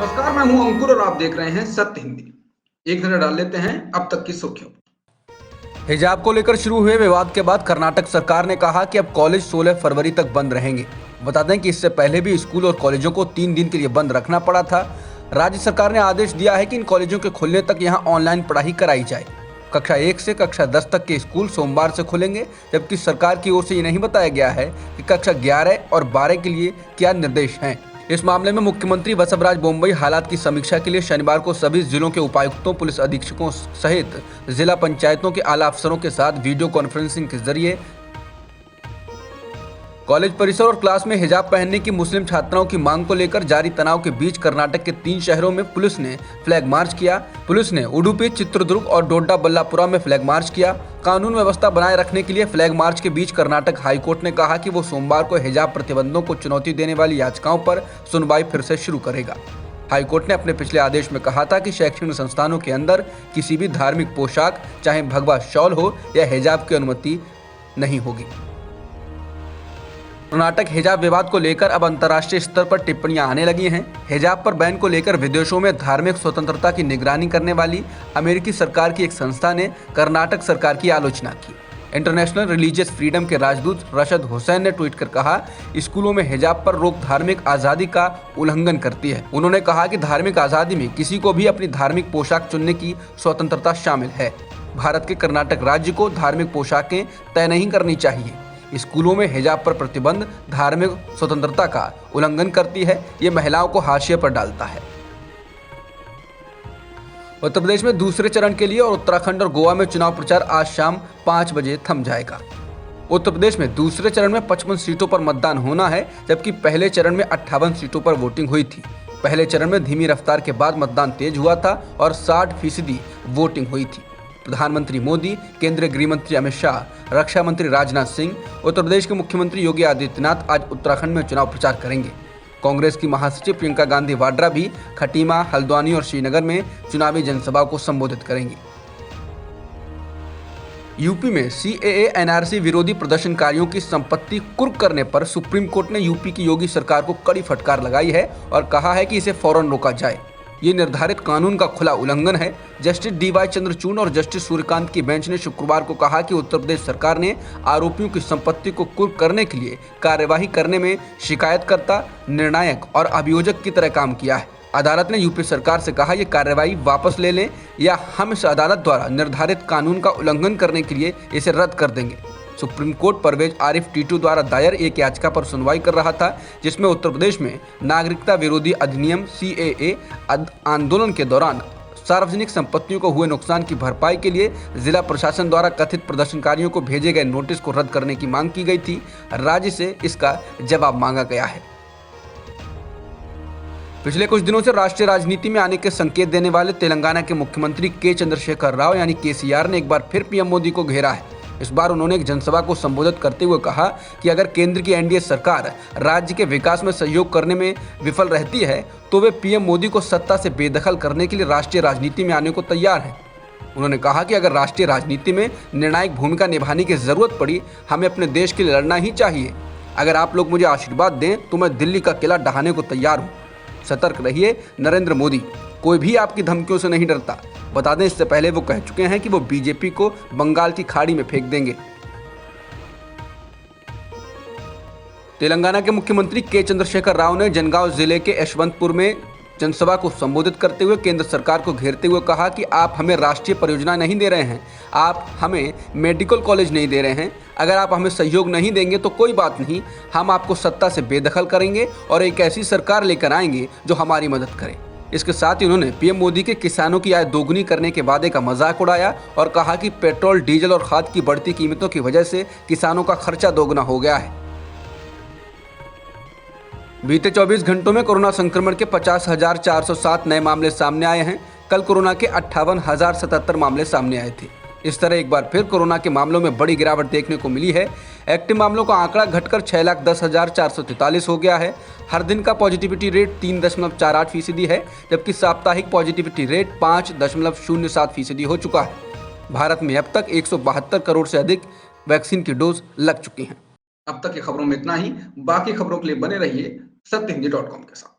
नमस्कार, मैं हूं अंकुर और आप देख रहे हैं सत्य हिंदी। एक नजर डाल लेते हैं अब तक की सुर्खियों। हिजाब को लेकर शुरू हुए विवाद के बाद कर्नाटक सरकार ने कहा कि अब कॉलेज 16 फरवरी तक बंद रहेंगे। बता दें कि इससे पहले भी स्कूल और कॉलेजों को 3 दिन के लिए बंद रखना पड़ा था। राज्य सरकार ने आदेश दिया है कि इन कॉलेजों के खुलने तक यहां ऑनलाइन पढ़ाई कराई जाए। कक्षा 1 से कक्षा 10 तक के स्कूल सोमवार से खुलेंगे, जबकि सरकार की ओर से ये नहीं बताया गया है कि कक्षा 11 और 12 के लिए क्या निर्देश हैं। इस मामले में मुख्यमंत्री बसवराज बोम्मई हालात की समीक्षा के लिए शनिवार को सभी जिलों के उपायुक्तों, पुलिस अधीक्षकों सहित जिला पंचायतों के आला अफसरों के साथ वीडियो कॉन्फ्रेंसिंग के जरिए कॉलेज परिसर और क्लास में हिजाब पहनने की मुस्लिम छात्राओं की मांग को लेकर जारी तनाव के बीच कर्नाटक के 3 शहरों में पुलिस ने फ्लैग मार्च किया। पुलिस ने उडुपी, चित्रदुर्ग और डोड्डा बल्लापुरा में फ्लैग मार्च किया। कानून व्यवस्था बनाए रखने के लिए फ्लैग मार्च के बीच कर्नाटक हाईकोर्ट ने कहा कि वो सोमवार को हिजाब प्रतिबंधों को चुनौती देने वाली याचिकाओं पर सुनवाई फिर से शुरू करेगा। हाईकोर्ट ने अपने पिछले आदेश में कहा था कि शैक्षणिक संस्थानों के अंदर किसी भी धार्मिक पोशाक, चाहे भगवा शॉल हो या हिजाब की अनुमति नहीं होगी। कर्नाटक हिजाब विवाद को लेकर अब अंतर्राष्ट्रीय स्तर पर टिप्पणियां आने लगी हैं। हिजाब पर बैन को लेकर विदेशों में धार्मिक स्वतंत्रता की निगरानी करने वाली अमेरिकी सरकार की एक संस्था ने कर्नाटक सरकार की आलोचना की। इंटरनेशनल रिलीजियस फ्रीडम के राजदूत रशद हुसैन ने ट्वीट कर कहा, स्कूलों में हिजाब पर रोक धार्मिक आज़ादी का उल्लंघन करती है। उन्होंने कहा कि धार्मिक आज़ादी में किसी को भी अपनी धार्मिक पोशाक चुनने की स्वतंत्रता शामिल है। भारत के कर्नाटक राज्य को धार्मिक पोशाकें तय नहीं करनी चाहिए। स्कूलों में हिजाब पर प्रतिबंध धार्मिक स्वतंत्रता का उल्लंघन करती है, ये महिलाओं को हाशिए पर डालता है। उत्तर प्रदेश में दूसरे चरण के लिए और उत्तराखंड और गोवा में चुनाव प्रचार आज शाम 5 बजे थम जाएगा। उत्तर प्रदेश में दूसरे चरण में 55 सीटों पर मतदान होना है, जबकि पहले चरण में 58 सीटों पर वोटिंग हुई थी। पहले चरण में धीमी रफ्तार के बाद मतदान तेज हुआ था और 60% वोटिंग हुई थी। प्रधानमंत्री मोदी, केंद्रीय गृह मंत्री अमित शाह, रक्षा मंत्री राजनाथ सिंह, उत्तर प्रदेश के मुख्यमंत्री योगी आदित्यनाथ आज उत्तराखंड में चुनाव प्रचार करेंगे। कांग्रेस की महासचिव प्रियंका गांधी वाड्रा भी खटीमा, हल्द्वानी और श्रीनगर में चुनावी जनसभा को संबोधित करेंगी। यूपी में सीएए एनआरसी विरोधी प्रदर्शनकारियों की संपत्ति कुर्क करने पर सुप्रीम कोर्ट ने यूपी की योगी सरकार को कड़ी फटकार लगाई है और कहा है कि इसे फौरन रोका जाए। ये निर्धारित कानून का खुला उल्लंघन है। जस्टिस डीवाई चंद्रचूड़ और जस्टिस सूर्यकांत की बेंच ने शुक्रवार को कहा कि उत्तर प्रदेश सरकार ने आरोपियों की संपत्ति को कुर्क करने के लिए कार्यवाही करने में शिकायतकर्ता, निर्णायक और अभियोजक की तरह काम किया है। अदालत ने यूपी सरकार से कहा ये कार्यवाही वापस ले लें या हम इस अदालत द्वारा निर्धारित कानून का उल्लंघन करने के लिए इसे रद्द कर देंगे। सुप्रीम कोर्ट परवेज आरिफ टीटू द्वारा दायर एक याचिका पर सुनवाई कर रहा था, जिसमें उत्तर प्रदेश में नागरिकता विरोधी अधिनियम सीएए आंदोलन के दौरान सार्वजनिक संपत्तियों को हुए नुकसान की भरपाई के लिए जिला प्रशासन द्वारा कथित प्रदर्शनकारियों को भेजे गए नोटिस को रद्द करने की मांग की गई थी। राज्य से इसका जवाब मांगा गया है। पिछले कुछ दिनों से राष्ट्रीय राजनीति में आने के संकेत देने वाले तेलंगाना के मुख्यमंत्री के चंद्रशेखर राव यानी केसीआर ने एक बार फिर पीएम मोदी को घेरा है। इस बार उन्होंने एक जनसभा को संबोधित करते हुए कहा कि अगर केंद्र की एनडीए सरकार राज्य के विकास में सहयोग करने में विफल रहती है तो वे पीएम मोदी को सत्ता से बेदखल करने के लिए राष्ट्रीय राजनीति में आने को तैयार हैं। उन्होंने कहा कि अगर राष्ट्रीय राजनीति में निर्णायक भूमिका निभाने की जरूरत पड़ी, हमें अपने देश के लिए लड़ना ही चाहिए। अगर आप लोग मुझे आशीर्वाद दें तो मैं दिल्ली का किला ढहाने को तैयार हूँ। सतर्क रहिए नरेंद्र मोदी, कोई भी आपकी धमकियों से नहीं डरता। बता दें, इससे पहले वो कह चुके हैं कि वो बीजेपी को बंगाल की खाड़ी में फेंक देंगे। तेलंगाना के मुख्यमंत्री के चंद्रशेखर राव ने जनगांव जिले के यशवंतपुर में जनसभा को संबोधित करते हुए केंद्र सरकार को घेरते हुए कहा कि आप हमें राष्ट्रीय परियोजना नहीं दे रहे हैं, आप हमें मेडिकल कॉलेज नहीं दे रहे हैं। अगर आप हमें सहयोग नहीं देंगे तो कोई बात नहीं, हम आपको सत्ता से बेदखल करेंगे और एक ऐसी सरकार लेकर आएंगे जो हमारी मदद करे। इसके साथ ही उन्होंने पीएम मोदी के किसानों की आय दोगुनी करने के वादे का मजाक उड़ाया और कहा कि पेट्रोल, डीजल और खाद की बढ़ती कीमतों की वजह से किसानों का खर्चा दोगुना हो गया है। बीते 24 घंटों में कोरोना संक्रमण के 50,407 नए मामले सामने आए हैं। कल कोरोना के 58,077 मामले सामने आए थे। इस तरह एक बार फिर कोरोना के मामलों में बड़ी गिरावट देखने को मिली है। एक्टिव मामलों का आंकड़ा घटकर 6,10,443 हो गया है। हर दिन का पॉजिटिविटी रेट 3.48% है, जबकि साप्ताहिक पॉजिटिविटी रेट 5.07% हो चुका है। भारत में अब तक 172 करोड़ से अधिक वैक्सीन की डोज लग चुकी हैं। अब तक की खबरों में इतना ही। बाकी खबरों के लिए बने रहिए सत्यहिंदी.com के साथ।